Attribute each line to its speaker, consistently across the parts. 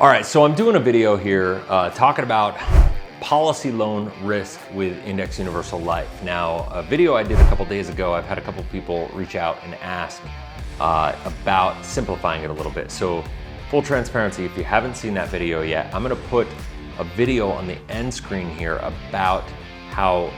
Speaker 1: All right, so I'm doing a video here talking about policy loan risk with Index Universal Life. Now, a video I did a couple days ago, I've had a couple people reach out and ask about simplifying it a little bit. So full transparency, if you haven't seen that video yet, I'm gonna put a video on the end screen here about how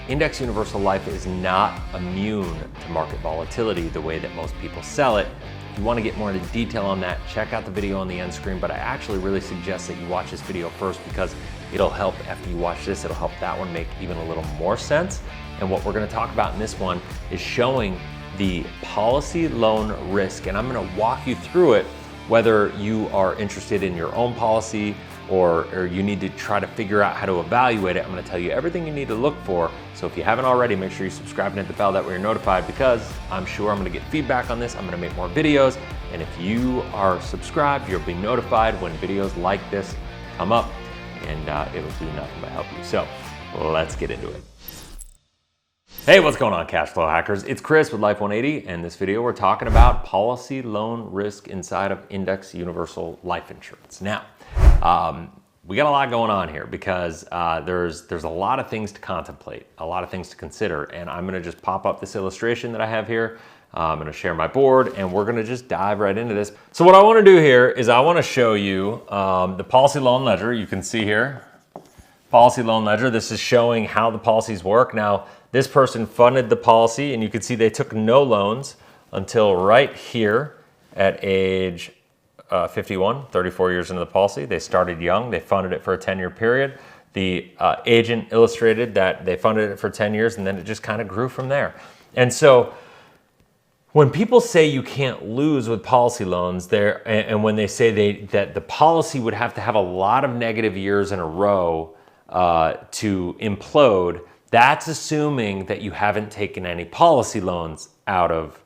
Speaker 1: Index Universal Life is not immune to market volatility the way that most people sell it. If you want to get more into detail on that, check out the video on the end screen, but I actually really suggest that you watch this video first because it'll help after you watch this, it'll help that one make even a little more sense. And what we're going to talk about in this one is showing the policy loan risk, and I'm going to walk you through it, whether you are interested in your own policy or you need to try to figure out how to evaluate it. I'm gonna tell you everything you need to look for. So if you haven't already, make sure you subscribe and hit the bell, that way you're notified, because I'm sure I'm gonna get feedback on this. I'm gonna make more videos. And if you are subscribed, you'll be notified when videos like this come up, and it'll do nothing but help you. So let's get into it. Hey, what's going on, Cashflow hackers? It's Chris with Life 180, and this video we're talking about policy loan risk inside of Index Universal Life Insurance. Now, we got a lot going on here because there's a lot of things to contemplate, a lot of things to consider, and I'm gonna just pop up this illustration that I have here. I'm gonna share my board, and we're gonna just dive right into this. So what I wanna do here is I wanna show you the policy loan ledger. You can see here, policy loan ledger. This is showing how the policies work. Now, this person funded the policy, and you can see they took no loans until right here at age 51, 34 years into the policy. They started young, they funded it for a 10-year period. The agent illustrated that they funded it for 10 years, and then it just kind of grew from there. And so when people say you can't lose with policy loans, and when they say that the policy would have to have a lot of negative years in a row to implode, that's assuming that you haven't taken any policy loans out of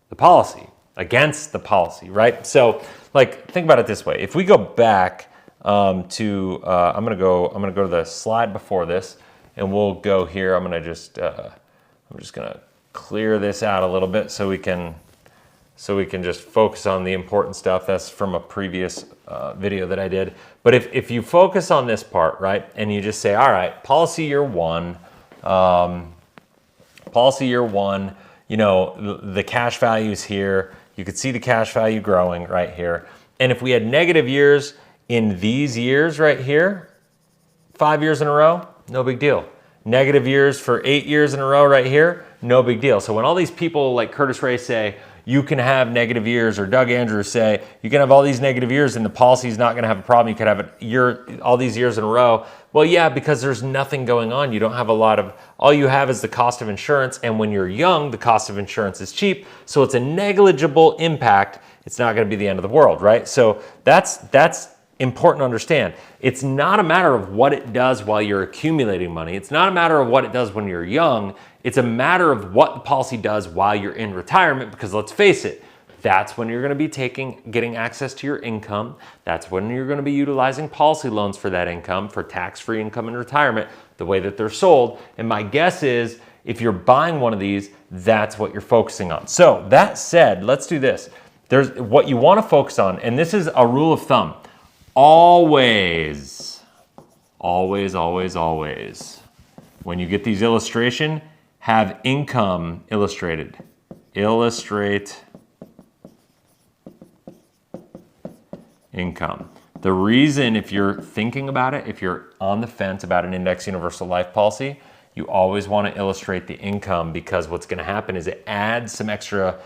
Speaker 1: the policy, against the policy, right? So, like, think about it this way. If we go back I'm gonna go to the slide before this, and we'll go here. I'm just gonna clear this out a little bit so we can just focus on the important stuff. That's from a previous video that I did. But if you focus on this part, right, and you just say, all right, policy year one, you know, the cash value is here. You could see the cash value growing right here. And if we had negative years in these years right here, 5 years in a row, no big deal. Negative years for 8 years in a row right here, no big deal. So when all these people like Curtis Ray say, you can have negative years, or Doug Andrews say, you can have all these negative years and the policy is not gonna have a problem, you could have all these years in a row. Well, yeah, because there's nothing going on. You don't have all you have is the cost of insurance, and when you're young, the cost of insurance is cheap, so it's a negligible impact. It's not gonna be the end of the world, right? So that's important to understand. It's not a matter of what it does while you're accumulating money. It's not a matter of what it does when you're young. It's a matter of what the policy does while you're in retirement, because let's face it, that's when you're gonna be getting access to your income. That's when you're gonna be utilizing policy loans for that income, for tax-free income in retirement, the way that they're sold. And my guess is, if you're buying one of these, that's what you're focusing on. So that said, let's do this. There's what you wanna focus on, and this is a rule of thumb. Always, when you get these illustration, have income illustrated. Illustrate income. The reason, if you're thinking about it, if you're on the fence about an Index Universal Life policy, you always want to illustrate the income, because what's going to happen is it adds some extra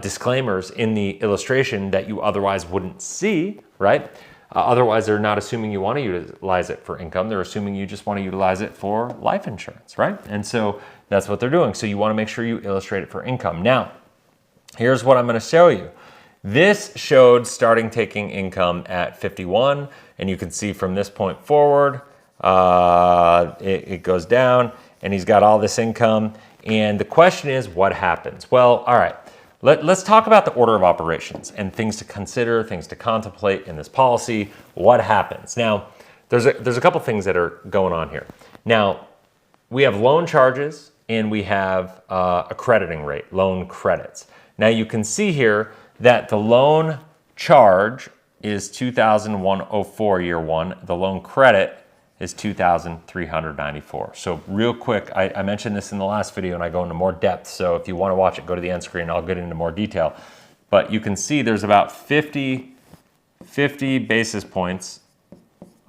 Speaker 1: disclaimers in the illustration that you otherwise wouldn't see, right? Otherwise, they're not assuming you want to utilize it for income. They're assuming you just want to utilize it for life insurance, right? And so that's what they're doing. So you want to make sure you illustrate it for income. Now, here's what I'm going to show you. This showed starting taking income at 51, and you can see from this point forward, it goes down, and he's got all this income. And the question is, what happens? Well, all right. Let's talk about the order of operations and things to consider, things to contemplate in this policy. What happens? Now, there's a couple things that are going on here. Now, we have loan charges and we have a crediting rate, loan credits. Now, you can see here that the loan charge is 2,104 year one. The loan credit is 2,394. So real quick, I mentioned this in the last video and I go into more depth. So if you want to watch it, go to the end screen. I'll get into more detail. But you can see there's about 50 basis points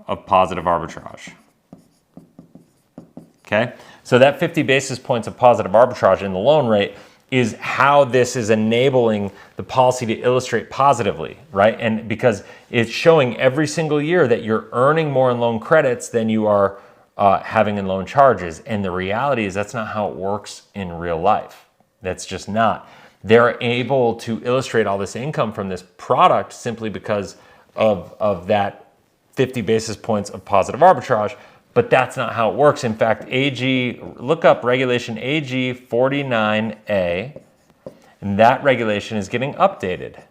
Speaker 1: of positive arbitrage. Okay, so that 50 basis points of positive arbitrage in the loan rate is how this is enabling the policy to illustrate positively, right? And because it's showing every single year that you're earning more in loan credits than you are having in loan charges. And the reality is that's not how it works in real life. That's just not. They're able to illustrate all this income from this product simply because of that 50 basis points of positive arbitrage. But that's not how it works. In fact, look up regulation AG 49A, and that regulation is getting updated.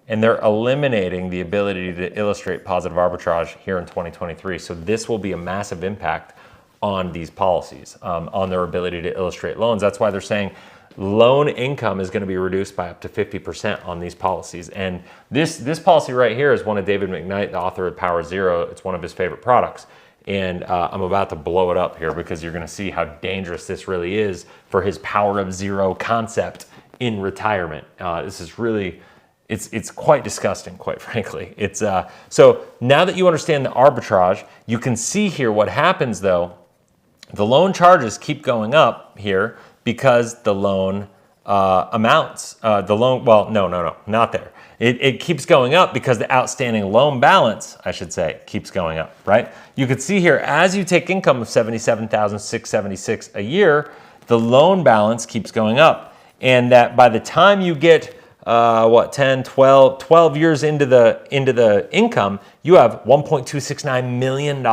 Speaker 1: And they're eliminating the ability to illustrate positive arbitrage here in 2023. So this will be a massive impact on these policies, on their ability to illustrate loans. That's why they're saying loan income is going to be reduced by up to 50% on these policies. And this policy right here is one of David McKnight, the author of Power Zero. It's one of his favorite products. And I'm about to blow it up here because you're going to see how dangerous this really is for his Power of Zero concept in retirement. This is really, it's quite disgusting, quite frankly. So now that you understand the arbitrage, you can see here what happens though. The loan charges keep going up here because the loan amounts, not there. It keeps going up because the outstanding loan balance, I should say, keeps going up, right? You can see here, as you take income of $77,676 a year, the loan balance keeps going up. And that by the time you get, 12 years into the income, you have $1.269 million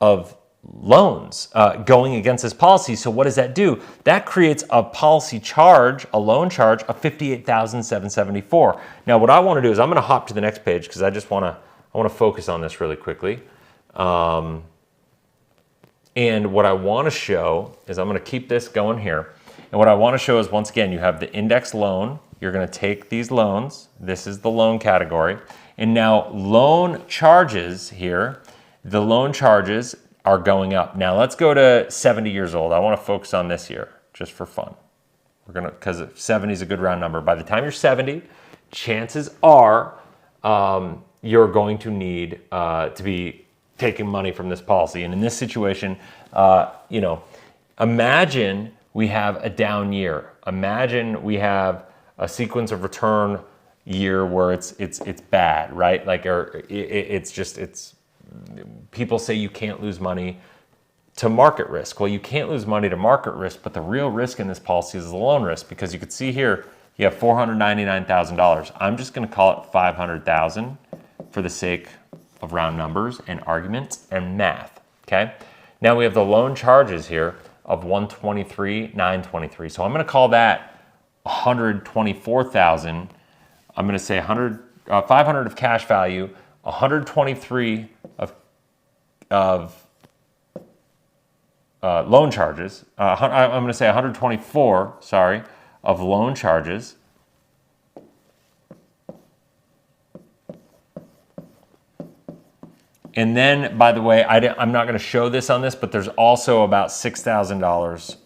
Speaker 1: of loans going against this policy. So what does that do? That creates a policy charge, a loan charge of $58,774. Now what I want to do is I'm going to hop to the next page because I want to focus on this really quickly. And what I want to show is I'm going to keep this going here. And what I want to show is, once again, you have the index loan. You're going to take these loans. This is the loan category. And now loan charges here, the loan charges are going up. Now let's go to 70 years old. I want to focus on this year just for fun. Because 70 is a good round number. By the time you're 70, chances are you're going to need to be taking money from this policy. And in this situation, imagine we have a down year. Imagine we have a sequence of return year where it's bad, right? Like, or it's people say you can't lose money to market risk. Well, you can't lose money to market risk, but the real risk in this policy is the loan risk, because you can see here you have $499,000. I'm just going to call it $500,000 for the sake of round numbers and arguments and math. Okay. Now we have the loan charges here of $123,923. So I'm going to call that $124,000. I'm going to say 500 of cash value, 123 of loan charges. I'm going to say 124, sorry, of loan charges. And then, by the way, I'm not going to show this on this, but there's also about $6,000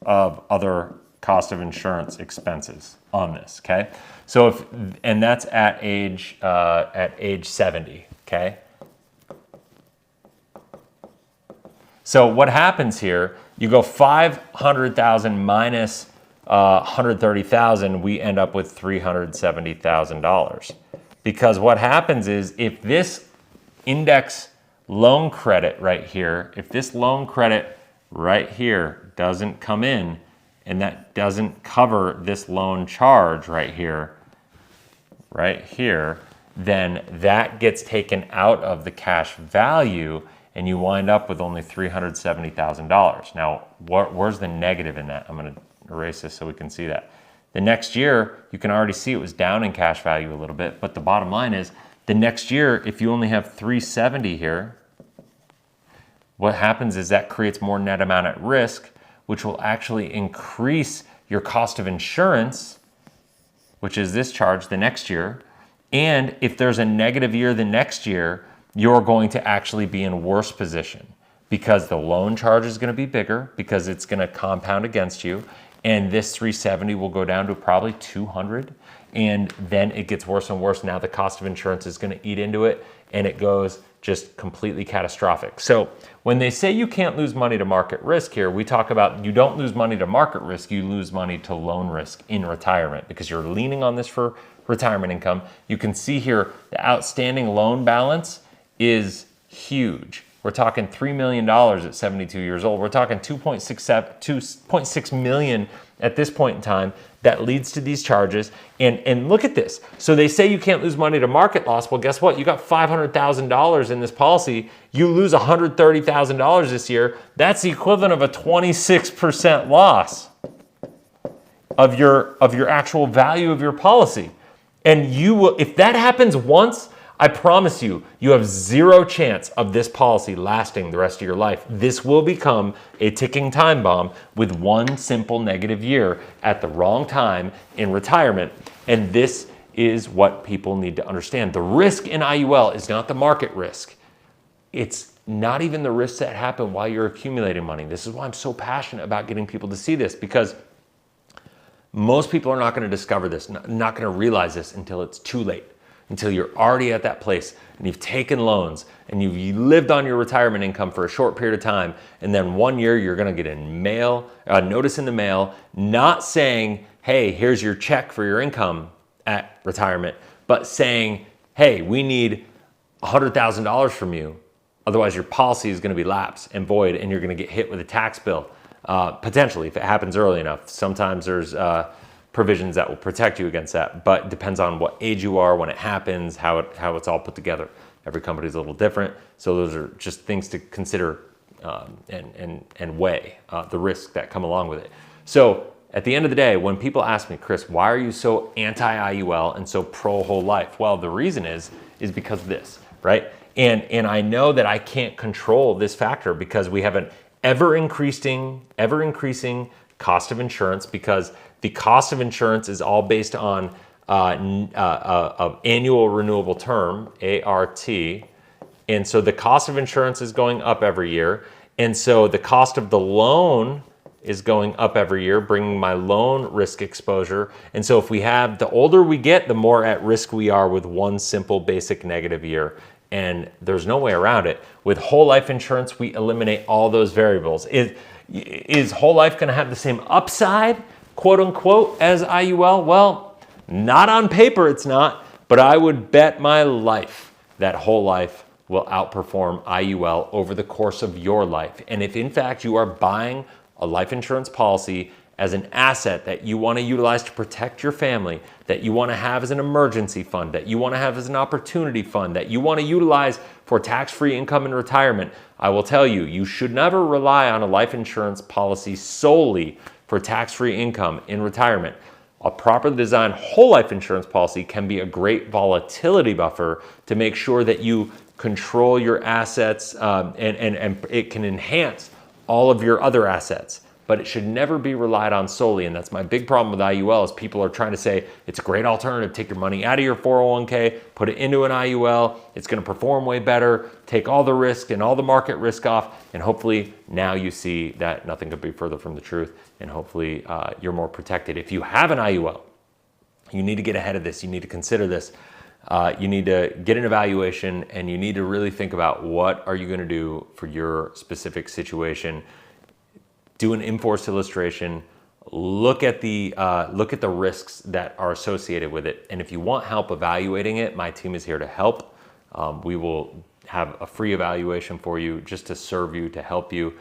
Speaker 1: of other cost of insurance expenses on this. Okay, so and that's at age 70. Okay. So what happens here? You go 500,000 minus 130,000. We end up with $370,000, because what happens is, if this index loan credit right here, if this loan credit right here doesn't come in, and that doesn't cover this loan charge right here, then that gets taken out of the cash value, and you wind up with only $370,000. Now, where's the negative in that? I'm going to erase this so we can see that. The next year, you can already see it was down in cash value a little bit, but the bottom line is, the next year, if you only have 370 here, what happens is that creates more net amount at risk, which will actually increase your cost of insurance, which is this charge the next year. And if there's a negative year the next year, you're going to actually be in worse position because the loan charge is going to be bigger because it's going to compound against you. And this 370 will go down to probably 200. And then it gets worse and worse. Now the cost of insurance is going to eat into it, and it goes just completely catastrophic. So when they say you can't lose money to market risk here, we talk about you don't lose money to market risk, you lose money to loan risk in retirement because you're leaning on this for retirement income. You can see here the outstanding loan balance is huge. We're talking $3 million at 72 years old. We're talking 2.6 million at this point in time. That leads to these charges. And look at this. So they say you can't lose money to market loss. Well, guess what? You got $500,000 in this policy. You lose $130,000 this year. That's the equivalent of a 26% loss of your actual value of your policy. And you will, if that happens once, I promise you, you have zero chance of this policy lasting the rest of your life. This will become a ticking time bomb with one simple negative year at the wrong time in retirement. And this is what people need to understand. The risk in IUL is not the market risk. It's not even the risks that happen while you're accumulating money. This is why I'm so passionate about getting people to see this, because most people are not going to discover this, not going to realize this until it's too late. Until you're already at that place and you've taken loans and you've lived on your retirement income for a short period of time, and then one year you're going to get a notice in the mail not saying, hey, here's your check for your income at retirement, but saying, hey, we need $100,000 from you. Otherwise your policy is going to be lapsed and void and you're going to get hit with a tax bill, potentially if it happens early enough. Sometimes there's provisions that will protect you against that, but it depends on what age you are, when it happens, how it's all put together. Every company is a little different, so those are just things to consider and weigh the risks that come along with it. So at the end of the day, when people ask me, Chris, why are you so anti-IUL and so pro whole life? Well, the reason is because of this, right? And I know that I can't control this factor because we have an ever increasing cost of insurance, because the cost of insurance is all based on annual renewable term, ART. And so the cost of insurance is going up every year. And so the cost of the loan is going up every year, bringing my loan risk exposure. And so if we have, the older we get, the more at risk we are with one simple basic negative year. And there's no way around it. With whole life insurance, we eliminate all those variables. Is whole life going to have the same upside, quote unquote, as IUL? Well, not on paper, it's not, but I would bet my life that whole life will outperform IUL over the course of your life. And if in fact you are buying a life insurance policy as an asset that you want to utilize to protect your family, that you want to have as an emergency fund, that you want to have as an opportunity fund, that you want to utilize for tax-free income in retirement, I will tell you, you should never rely on a life insurance policy solely for tax-free income in retirement. A properly designed whole life insurance policy can be a great volatility buffer to make sure that you control your assets and it can enhance all of your other assets. But it should never be relied on solely. And that's my big problem with IUL is people are trying to say it's a great alternative. Take your money out of your 401k, put it into an IUL. It's going to perform way better. Take all the risk and all the market risk off. And hopefully now you see that nothing could be further from the truth. And hopefully you're more protected. If you have an IUL, you need to get ahead of this. You need to consider this. You need to get an evaluation, and you need to really think about what are you going to do for your specific situation. Do an in-force illustration, look at the risks that are associated with it. And if you want help evaluating it, my team is here to help. We will have a free evaluation for you just to serve you, to help you,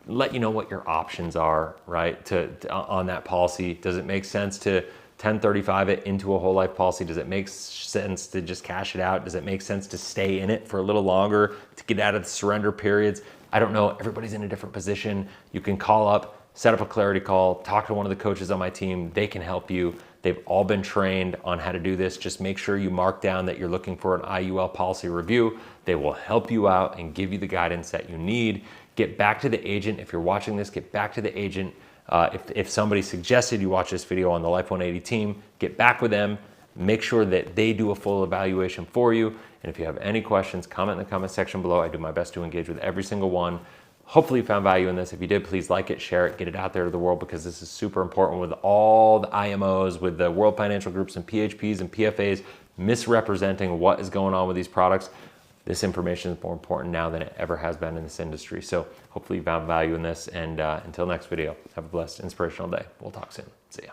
Speaker 1: let you know what your options are, right? On that policy. Does it make sense to 1035 it into a whole life policy? Does it make sense to just cash it out? Does it make sense to stay in it for a little longer to get out of the surrender periods? I don't know. Everybody's in a different position. You can call up, set up a clarity call, talk to one of the coaches on my team. They can help you. They've all been trained on how to do this. Just make sure you mark down that you're looking for an IUL policy review. They will help you out and give you the guidance that you need. Get back to the agent. If you're watching this, get back to the agent. If somebody suggested you watch this video on the Life 180 team, get back with them. make sure that they do a full evaluation for you. And if you have any questions, comment in the comment section below. I do my best to engage with every single one. Hopefully you found value in this. If you did, please like it, share it, get it out there to the world, because this is super important with all the IMOs, with the World Financial Groups and PHPs and PFAs misrepresenting what is going on with these products. This information is more important now than it ever has been in this industry. So hopefully you found value in this. And until next video, have a blessed, inspirational day. We'll talk soon. See ya.